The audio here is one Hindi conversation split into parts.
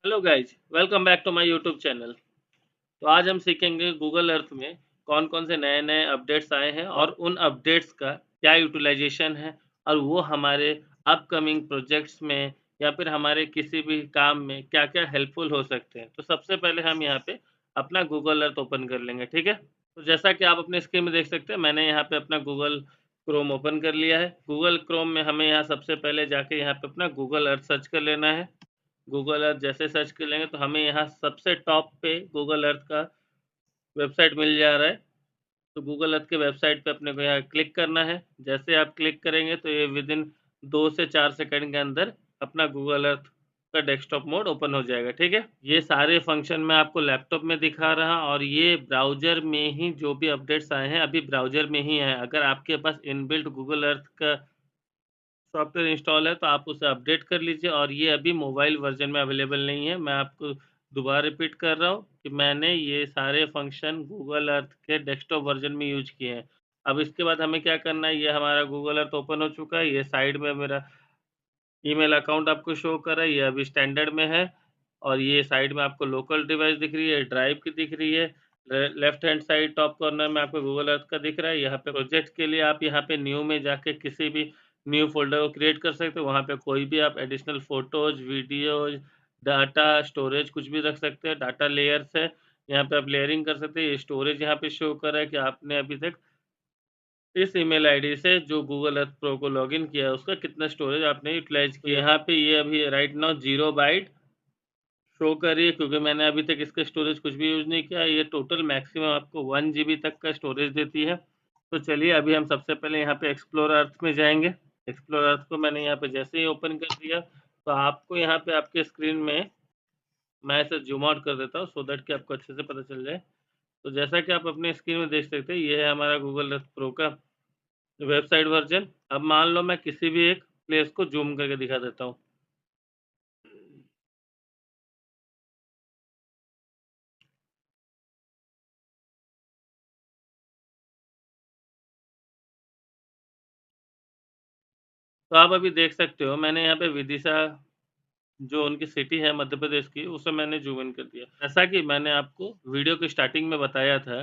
Hello guys, welcome back to my YouTube channel. तो आज हम सीखेंगे गूगल अर्थ में कौन-कौन से नए-नए अपडेट्स आए हैं और उन अपडेट्स का क्या यूटिलाइजेशन है और वो हमारे अपकमिंग प्रोजेक्ट्स में या फिर हमारे किसी भी काम में क्या-क्या हेल्पफुल हो सकते हैं। तो सबसे पहले हम यहाँ पे अपना गूगल अर्थ ओपन कर लेंगे, ठीक है? तो जैसा कि आप अपने स्क्रीन में देख सकते हैं, मैंने यहाँ पे अपना गूगल क्रोम ओपन कर लिया है। गूगल क्रोम में हमें यहाँ सबसे पहले जाके यहाँ पे अपना गूगल अर्थ सर्च कर लेना है। गूगल अर्थ जैसे सर्च कर लेंगे तो हमें यहाँ सबसे टॉप पे गूगल अर्थ का वेबसाइट मिल जा रहा है। तो गूगल अर्थ के वेबसाइट पे अपने को यहाँ क्लिक करना है। जैसे आप क्लिक करेंगे तो ये विदिन 2 से 4 सेकंड के अंदर अपना गूगल अर्थ का डेस्कटॉप मोड ओपन हो जाएगा, ठीक है? ये सारे फंक्शन मैं आपको लैपटॉप में दिखा रहा और ये ब्राउज़र में ही जो भी अपडेट्स आए हैं, अभी ब्राउज़र में ही हैं। अगर आपके पास इनबिल्ट गूगल अर्थ का सॉफ्टवेयर इंस्टॉल है तो आप उसे अपडेट कर लीजिए और ये अभी मोबाइल वर्ज़न में अवेलेबल नहीं है। मैं आपको दोबारा रिपीट कर रहा हूँ कि मैंने ये सारे फ़ंक्शन गूगल अर्थ के डेस्कटॉप वर्ज़न में यूज़ किए हैं। अब इसके बाद हमें क्या करना है, ये हमारा गूगल अर्थ ओपन हो चुका है, ये साइड में मेरा ईमेल अकाउंट आपको शो कर रहा है, ये अभी स्टैंडर्ड में है और ये साइड में आपको लोकल डिवाइस दिख रही है, ड्राइव की दिख रही है। Left hand side top corner में आपको गूगल अर्थ का दिख रहा है। यहाँ पे प्रोजेक्ट के लिए आप यहाँ पे न्यू में जाके किसी भी न्यू फ़ोल्डर को क्रिएट कर सकते हो। वहाँ पे कोई भी आप additional photos, videos, data, storage कुछ भी रख सकते हैं। डाटा लेयर्स है, यहाँ पे आप लेयरिंग कर सकते हैं। ये स्टोरेज यहाँ पे शो कर रहा है कि आपने अभी तक इस ईमेल आईडी से जो गूगल अर्थ प्रो को लॉगिन किया है, उसका कितना स्टोरेज आपने यूटिलाइज़ किया। यहाँ पे ये अभी राइट नाउ 0 बाइट शो कर रही है क्योंकि मैंने अभी तक इसका स्टोरेज कुछ भी यूज़ नहीं किया है। ये टोटल मैक्सिमम आपको 1 जीबी तक का स्टोरेज देती है। तो चलिए अभी हम सबसे पहले यहाँ पे एक्सप्लोर अर्थ में जाएँगे। एक्सप्लोर अर्थ को मैंने यहाँ पे जैसे ही ओपन कर दिया, तो आपको यहाँ पे आपके स्क्रीन में मैं इसे ज़ूम आउट कर देता हूँ सो दैट कि आपको अच्छे से पता चल जाए। तो जैसा कि आप अपने स्क्रीन में देख सकते हैं, ये है हमारा गूगल अर्थ प्रो का वेबसाइट वर्ज़न। अब मान लो मैं किसी भी एक प्लेस को ज़ूम करके दिखा देता हूँ। तो आप अभी देख सकते हो मैंने यहाँ पे विदिशा जो उनकी सिटी है मध्य प्रदेश की, उसे मैंने ज़ूम इन कर दिया। जैसा कि मैंने आपको वीडियो की स्टार्टिंग में बताया था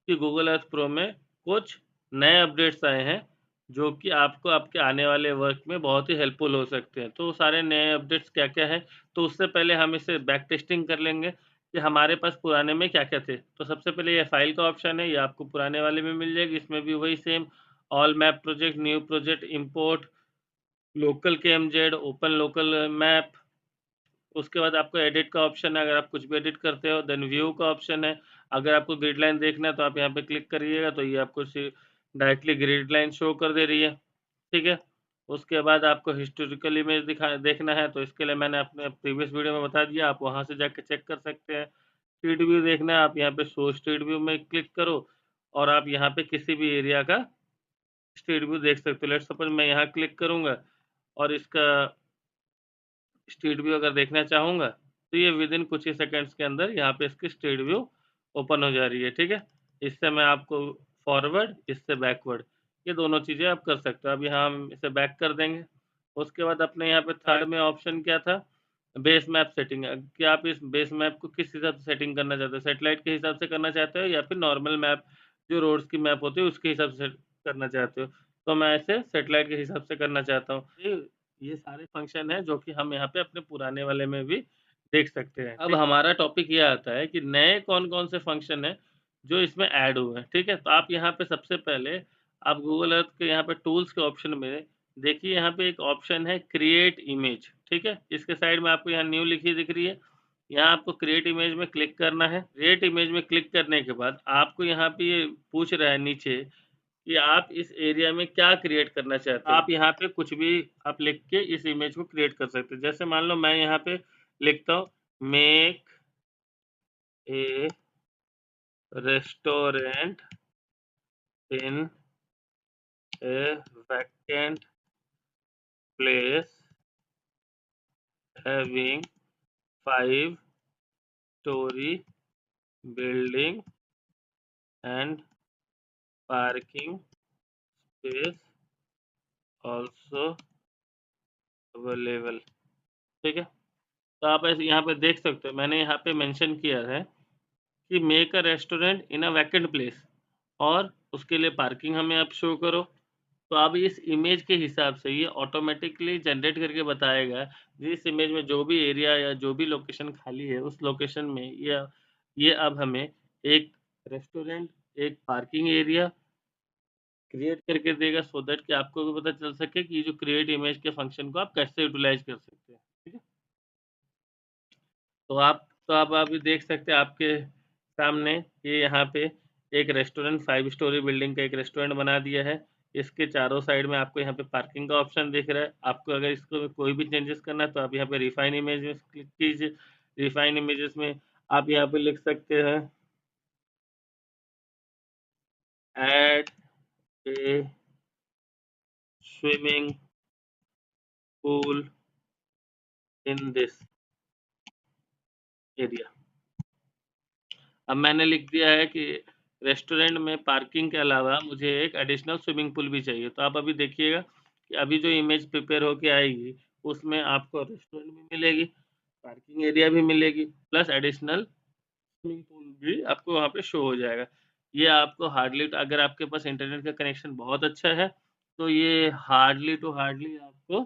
कि गूगल अर्थ प्रो में कुछ नए अपडेट्स आए हैं, जो कि आपको आपके आने वाले वर्क में बहुत ही हेल्पफुल हो सकते हैं। तो वो सारे नए अपडेट्स क्या-क्या हैं, तो उससे पहले हम इसे बैक टेस्टिंग कर लेंगे कि हमारे पास पुराने में क्या-क्या थे। तो सबसे पहले ये फाइल का ऑप्शन है, ये आपको पुराने वाले में मिल जाएगी। इसमें भी वही same all map project, new project, import, local KMZ, open local map, उसके बाद आपको एडिट का ऑप्शन है, अगर आप कुछ भी एडिट करते हो, देन व्यू का ऑप्शन है। अगर आपको ग्रिड लाइन देखना है तो आप यहाँ पे क्लिक करिएगा तो ये आपको डायरेक्टली ग्रिड लाइन शो कर दे रही है, ठीक है? उसके बाद आपको हिस्टोरिकल इमेज दिखा देखना है तो इसके लिए मैंने अपने प्रीवियस वीडियो में बता दिया, आप वहाँ से जाके चेक कर सकते हैं। स्ट्रीट व्यू देखना है, आप यहाँ पे शो स्ट्रीट व्यू में क्लिक करो और आप यहाँ पे किसी भी एरिया का स्ट्रीट व्यू देख सकते हो। लेट्स सपोज़ मैं यहाँ क्लिक करूँगा और इसका स्ट्रीट व्यू अगर देखना चाहूँगा, तो ये विदिन कुछ ही सेकंड्स के अंदर यहाँ पे इसकी स्ट्रीट व्यू ओपन हो जा रही है, ठीक है? इससे मैं आपको फॉरवर्ड, इससे बैकवर्ड, ये दोनों चीज़ें आप कर सकते हो। अब यहाँ हम इसे बैक कर देंगे। उसके बाद अपने यहाँ पे थर्ड में ऑप्शन क्या था? बेस मैप सेटिंग कि आप इस बेस मैप को किस हिसाब से सेटिंग करना चाहते हो? सैटेलाइट के हिसाब से करना चाहते हो या फिर नॉर्मल मैप जो रोड्स की मैप होती है उसके हिसाब से करना चाहते हो? तो मैं इसे सैटेलाइट के हिसाब से करना चाहता हूँ। ये सारे फंक्शन हैं जो कि हम यहाँ पे अपने पुराने वाले में भी देख सकते हैं। अब हमारा टॉपिक ये आता है कि नए कौन-कौन से फंक्शन हैं जो इसमें ऐड हुए हैं, ठीक है? तो आप यहाँ पे सबसे पहले आप गूगल अर्थ के यहाँ पे टूल्स के ऑप्शन में देखिए, यहाँ पे एक ऑप्शन है क्रिएट इमेज, ठीक है? इसके साइड में आपको यहाँ न्यू लिखी दिख रही है। यहाँ आपको क्रिएट इमेज में क्लिक करना है। क्रिएट इमेज में क्लिक करने के बाद आपको यहाँ पे ये पूछ रहा है नीचे कि आप इस एरिया में क्या क्रिएट करना चाहते हैं। आप यहाँ पे कुछ भी आप लिख के इस इमेज को क्रिएट कर सकते हैं। जैसे मान लो मैं यहाँ पे लिखता हूँ make a restaurant in A vacant place having 5 story building and parking space also available, ठीक है? तो आप ऐसे यहाँ पे देख सकते हो, मैंने यहाँ पे मेंशन किया है कि make a restaurant in a vacant place, और उसके लिए पार्किंग हमें आप शो करो। तो अब इस इमेज के हिसाब से ये ऑटोमेटिकली जनरेट करके बताएगा, जिस इमेज में जो भी एरिया या जो भी लोकेशन खाली है, उस लोकेशन में ये अब हमें एक रेस्टोरेंट, एक पार्किंग एरिया क्रिएट करके देगा, सो दैट कि आपको भी पता चल सके कि ये जो क्रिएट इमेज के फंक्शन को आप कैसे यूटिलाइज़ कर सकते हैं। ठीक है? तो आप अभी देख सकते हैं आपके सामने, ये यहाँ पे एक रेस्टोरेंट 5 स्टोरी बिल्डिंग का एक रेस्टोरेंट बना दिया है। इसके चारों साइड में आपको यहाँ पे पार्किंग का ऑप्शन दिख रहा है। आपको अगर इसको कोई भी चेंजेस करना है तो आप यहाँ पे रिफाइन इमेज में क्लिक कीजिए। रिफाइन इमेजेस में आप यहाँ पे लिख सकते हैं, add a swimming pool in this area. अब मैंने लिख दिया है कि रेस्टोरेंट में पार्किंग के अलावा मुझे एक एडिशनल स्विमिंग पूल भी चाहिए। तो आप अभी देखिएगा कि अभी जो इमेज प्रिपेयर होके आएगी, उसमें आपको रेस्टोरेंट भी मिलेगी, पार्किंग एरिया भी मिलेगी, प्लस एडिशनल स्विमिंग पूल भी आपको वहाँ पे शो हो जाएगा। ये आपको हार्डली, अगर आपके पास इंटरनेट का कनेक्शन बहुत अच्छा है, तो ये हार्डली टू हार्डली आपको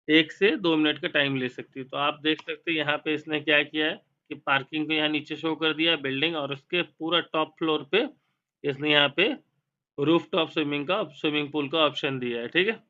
1 से 2 मिनट का टाइम ले सकती है। तो आप देख सकते हैं यहाँ पे इसने क्या किया है कि पार्किंग को यहाँ नीचे शो कर दिया है बिल्डिंग, और उसके पूरा टॉप फ्लोर पे इसने यहाँ पे रूफटॉप स्विमिंग पूल का ऑप्शन दिया है, ठीक है?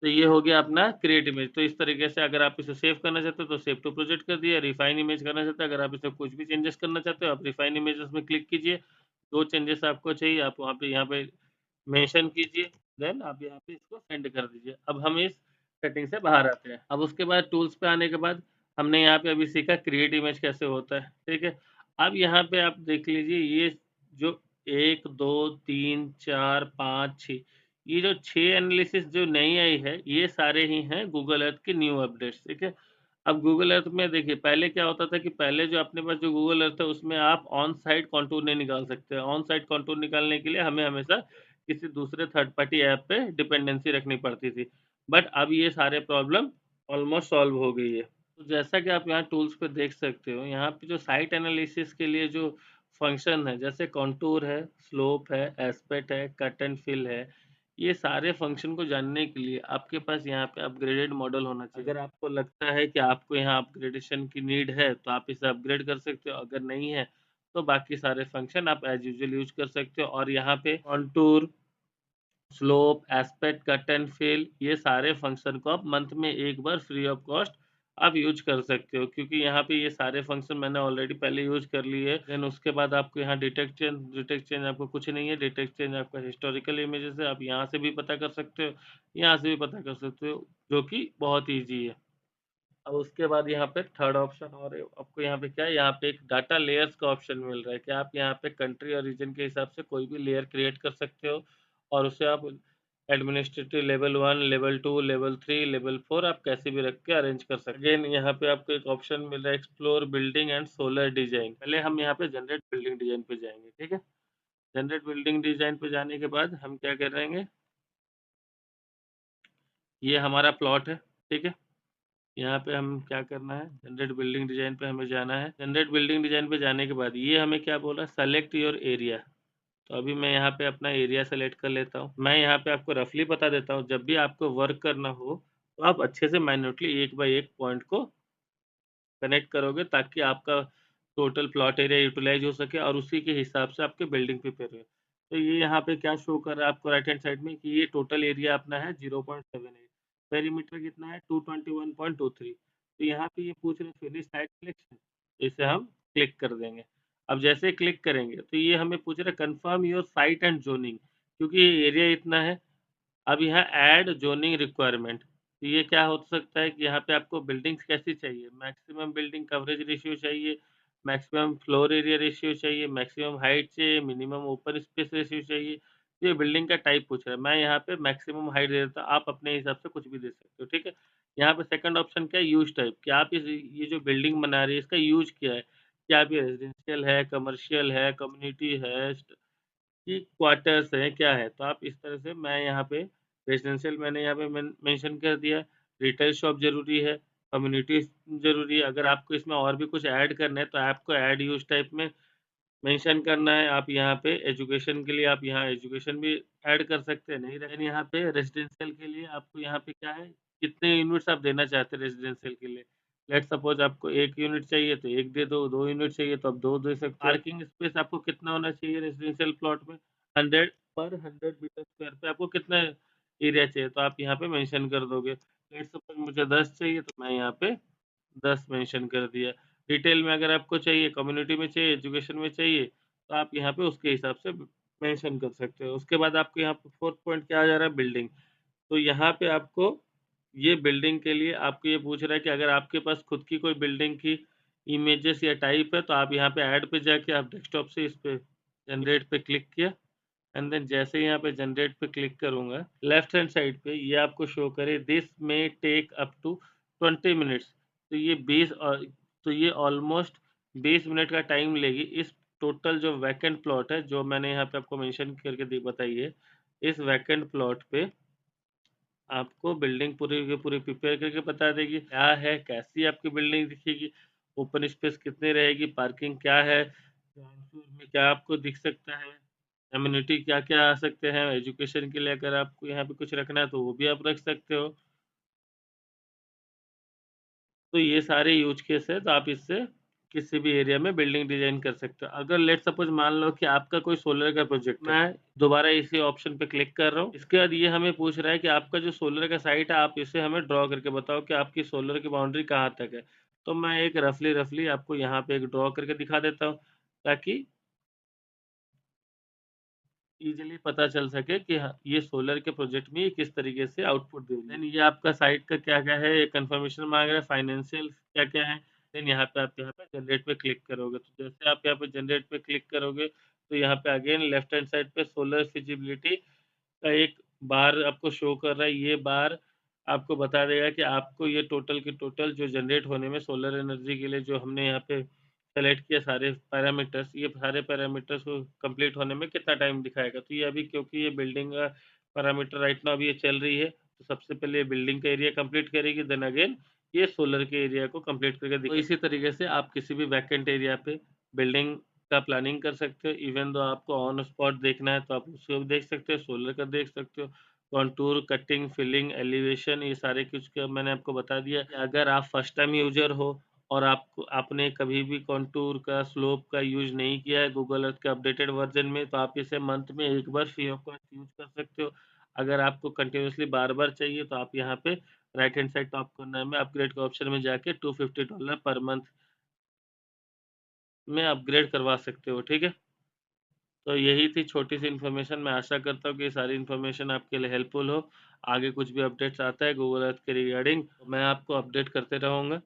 तो ये हो गया अपना क्रिएट इमेज। तो इस तरीके से अगर आप इसे सेव करना चाहते हो तो सेव टू प्रोजेक्ट कर दिया, रिफाइन इमेज करना चाहते हो, अगर आप इसमें कुछ भी चेंजेस करना चाहते हो, आप रिफाइन इमेजेस में क्लिक कीजिए। जो चेंजेस आपको चाहिए आप वहाँ पे यहाँ पे मेंशन कीजिए, देन आप यहाँ पे इसको सेंड कर दीजिए। अब हम इस सेटिंग से बाहर आते हैं। अब उसके बाद टूल्स पे आने के बाद हमने यहाँ पे अभी सीखा क्रिएट इमेज कैसे होता है, ठीक है? अब यहाँ पे आप देख लीजिए, ये जो 1, 2, 3, 4, 5, 6, ये जो 6 एनालिसिस जो नई आई है, ये सारे ही हैं गूगल अर्थ के न्यू अपडेट्स, ठीक है? अब गूगल अर्थ में देखिए, पहले क्या होता था कि पहले जो अपने पास जो गूगल अर्थ है, उसमें आप ऑन साइट कॉन्टूर नहीं निकाल सकते। ऑन साइट कॉन्टूर निकालने के लिए हमें हमेशा किसी दूसरे थर्ड पार्टी ऐप पे डिपेंडेंसी रखनी पड़ती थी। बट अब ये सारे प्रॉब्लम ऑलमोस्ट सॉल्व हो गई है। तो जैसा कि आप यहाँ टूल्स पे देख सकते हो, यहाँ पे जो साइट एनालिसिस के लिए जो फंक्शन है, जैसे कॉन्टूर है, स्लोप है, एस्पेक्ट है, कट एंड फिल है, ये सारे फंक्शन को जानने के लिए आपके पास यहाँ पे अपग्रेडेड मॉडल होना चाहिए। अगर आपको लगता है कि आपको यहाँ अपग्रेडेशन की नीड है, तो आप इसे अपग्रेड कर सकते हो। अगर नहीं है, तो बाकी सारे फंक्शन आप एज़ यूजुअल यूज़ कर सकते हो। और यहाँ पे contour, slope, aspect, cut and fill, ये सारे फंक्शन को आप मंथ में एक बार फ्री ऑफ कॉस्ट आप यूज़ कर सकते हो, क्योंकि यहाँ पे ये सारे फंक्शन मैंने ऑलरेडी पहले यूज़ कर लिए। देन उसके बाद आपको यहाँ डिटेक्ट चेंज आपको कुछ नहीं है। डिटेक्ट चेंज आपका हिस्टोरिकल इमेजेस है, आप यहाँ से भी पता कर सकते हो, यहाँ से भी पता कर सकते हो, जो कि बहुत ईज़ी है। अब उसके बाद यहाँ पे थर्ड ऑप्शन, और आपको यहाँ पे क्या है, यहाँ पे एक डाटा लेयर्स का ऑप्शन मिल रहा है कि आप यहाँ पे कंट्री और रीजन के हिसाब से कोई भी लेयर क्रिएट कर सकते हो, और उसे आप administrative level 1, level 2, level 3, level 4 आप कैसे भी रख के अरेंज कर सकते हैं। अगेन यहाँ पे आपको एक ऑप्शन मिल रहा है explore building and solar design. पहले हम यहाँ पे जनरेट बिल्डिंग डिजाइन पे जाएंगे, ठीक है? जनरेट बिल्डिंग डिजाइन पे जाने के बाद हम क्या करेंगे, ये हमारा प्लॉट है, ठीक है? यहाँ पे हम क्या करना है, जनरेट बिल्डिंग डिजाइन पे हमें जाना है। जनरेट बिल्डिंग डिजाइन पे जाने के बाद ये हमें क्या बोला, सेलेक्ट योर एरिया। तो अभी मैं यहाँ पे अपना एरिया सेलेक्ट कर लेता हूँ। मैं यहाँ पे आपको रफली बता देता हूँ, जब भी आपको वर्क करना हो तो आप अच्छे से मैन्युअली एक बाय एक पॉइंट को कनेक्ट करोगे, ताकि आपका टोटल प्लॉट एरिया यूटिलाइज हो सके और उसी के हिसाब से आपके बिल्डिंग प्रिपेयर हो। तो ये यहाँ पे क्या शो कर रहा है आपको राइट हैंड साइड में, कि ये टोटल एरिया अपना है 0.78, पेरीमीटर कितना है 221.23। तो यहाँ पे ये पूछ रहे हैं फिनिश साइट सिलेक्शन, इसे हम क्लिक कर देंगे। अब जैसे क्लिक करेंगे तो ये हमें पूछ रहा है confirm your site and zoning, क्योंकि ये एरिया इतना है। अब यहाँ ऐड ज़ोनिंग रिक्वायरमेंट, तो ये क्या हो सकता है कि यहाँ पे आपको बिल्डिंग्स कैसी चाहिए, मैक्सिमम बिल्डिंग कवरेज रेशियो चाहिए, मैक्सिमम फ्लोर एरिया रेशियो चाहिए, मैक्सिमम हाइट चाहिए, मिनिमम ओपन स्पेस रेशियो चाहिए। तो ये बिल्डिंग का टाइप पूछ रहा है, मैं यहाँ पे मैक्सिमम हाइट दे देता हूँ, आप अपने हिसाब से कुछ भी दे सकते हो, ठीक है? यहाँ पे सेकंड ऑप्शन क्या है, यूज़ टाइप, कि आप ये जो बिल्डिंग बना रही है इसका यूज़ क्या है? क्या आप ये रेज़िडेंशियल है, कमर्शियल है, कम्युनिटी है, कि क्वार्टर्स है, क्या है? तो आप इस तरह से, मैं यहाँ पे रेज़िडेंशियल मैंने यहाँ पे मेंशन कर दिया, रिटेल शॉप ज़रूरी है, कम्युनिटी ज़रूरी है। अगर आपको इसमें और भी कुछ ऐड करना है, तो आपको ऐड यूज़ टाइप में मेंशन करना है। आप यहाँ पे एजुकेशन के लिए आप यहाँ एजुकेशन भी ऐड कर सकते हैं, नहीं देन यहाँ पे रेज़िडेंशियल के लिए आपको यहाँ पे क्या है, कितने यूनिट्स आप देना चाहते हैं रेज़िडेंशियल के लिए। लेट्स सपोज़ आपको 1 यूनिट चाहिए तो 1 दे दो, 2 यूनिट चाहिए तो आप 2 दे सकते हो। पार्किंग स्पेस आपको कितना होना चाहिए रेज़िडेंशियल प्लॉट में? 100 पर 100 मीटर स्क्वायर पे आपको कितना एरिया चाहिए, तो आप यहाँ पे मेंशन कर दोगे। लेट्स सपोज़ मुझे 10 चाहिए तो मैं यहाँ पे 10 मेंशन कर दिया। डिटेल में अगर आपको चाहिए, कम्युनिटी में चाहिए, एजुकेशन में चाहिए, तो आप यहाँ पे उसके हिसाब से मेंशन कर सकते हो। उसके बाद आपको यहाँ पे 4th पॉइंट क्या आ जा रहा है, बिल्डिंग। तो यहाँ पे आपको ये बिल्डिंग के लिए आपको ये पूछ रहा है कि अगर आपके पास खुद की कोई बिल्डिंग की इमेजेस या टाइप है, तो आप यहाँ पे ऐड पे जाके आप डेस्कटॉप से इस पे जनरेट पे क्लिक किया एंड देन जैसे ही यहाँ पे जनरेट पे क्लिक करूँगा, लेफ्ट हैंड साइड पे ये आपको शो करे दिस में टेक अप टू 20 मिनट्स। तो ये 20 तो ये ऑलमोस्ट 20 मिनट का टाइम लेगी। इस टोटल जो वैकेंट प्लॉट है, जो मैंने यहाँ पे आपको मेंशन करके बताई है, इस वैकेंट प्लॉट पे आपको बिल्डिंग पूरी की पूरी प्रिपेयर करके बता देगी, क्या है, कैसी आपकी बिल्डिंग दिखेगी, ओपन स्पेस कितनी रहेगी, पार्किंग क्या है, ग्राउंड फ्लोर में क्या आपको दिख सकता है, एमिनिटी क्या-क्या आ सकते हैं, एजुकेशन के लिए अगर आपको यहाँ पे कुछ रखना है तो वो भी आप रख सकते हो। तो ये सारे यूज़ केस है, तो आप इससे किसी भी एरिया में बिल्डिंग डिज़ाइन कर सकते हो। अगर लेट्स सपोज़ मान लो कि आपका कोई सोलर का प्रोजेक्ट है, मैं दोबारा इसी ऑप्शन पे क्लिक कर रहा हूँ। इसके बाद ये हमें पूछ रहा है कि आपका जो सोलर का साइट है, आप इसे हमें ड्रॉ करके बताओ कि आपकी सोलर की बाउंड्री कहाँ तक है। तो मैं एक रफ़ली आपको यहाँ पे एक ड्रॉ करके दिखा देता हूँ, ताकि ईज़िली पता चल सके कि हाँ, ये सोलर के प्रोजेक्ट में ये किस तरीके से आउटपुट दे रही है। देन ये आपका साइट का क्या-क्या है, ये कन्फर्मेशन माँग रहा है, फाइनेंशियल क्या-क्या है। देन यहाँ पे जनरेट पे क्लिक करोगे, तो जैसे आप यहाँ पे जनरेट पे क्लिक करोगे, तो यहाँ पे अगेन लेफ्ट हैंड साइड पे सोलर फिजिबिलिटी का एक बार आपको शो कर रहा है। ये बार आपको बता देगा कि आपको ये टोटल की टोटल जो जनरेट होने में सोलर एनर्जी के लिए जो हमने यहाँ पे सेलेक्ट किया सारे पैरामीटर्स, ये सारे पैरामीटर्स को कंप्लीट होने में कितना टाइम दिखाएगा। तो ये अभी क्योंकि ये बिल्डिंग का पैरामीटर राइट नाउ अभी ये चल रही है, तो सबसे पहले ये बिल्डिंग का एरिया कंप्लीट करेगी, देन अगेन ये सोलर के एरिया को कंप्लीट करके तो इसी तरीके से आप किसी भी वैकेंट एरिया पे बिल्डिंग का प्लानिंग कर सकते हो। इवन दो आपको ऑन स्पॉट देखना है तो आप उसको भी देख सकते हो, सोलर का देख सकते हो। कॉन्टूर, कटिंग, फिलिंग, एलिवेशन ये सारे कुछ का मैंने आपको बता दिया। अगर आप फर्स्ट टाइम यूज़र हो और आपको आपने कभी भी कॉन्टूर का, स्लोप का यूज़ नहीं किया है गूगल अर्थ के अपडेटेड वर्ज़न में, तो आप इसे मंथ में 1 बार फ्री ऑफ कॉस्ट यूज़ कर सकते हो। अगर आपको कंटिन्यूअसली बार-बार चाहिए तो आप यहाँ पे right hand side top corner में अपग्रेड के ऑप्शन में जाके $250 पर मंथ में अपग्रेड करवा सकते हो, ठीक है? तो यही थी छोटी-सी इन्फॉर्मेशन। मैं आशा करता हूँ कि ये सारी इन्फॉर्मेशन आपके लिए हेल्पफुल हो। आगे कुछ भी अपडेट्स आता है गूगल अर्थ के रिगार्डिंग, मैं आपको अपडेट करते रहूँगा।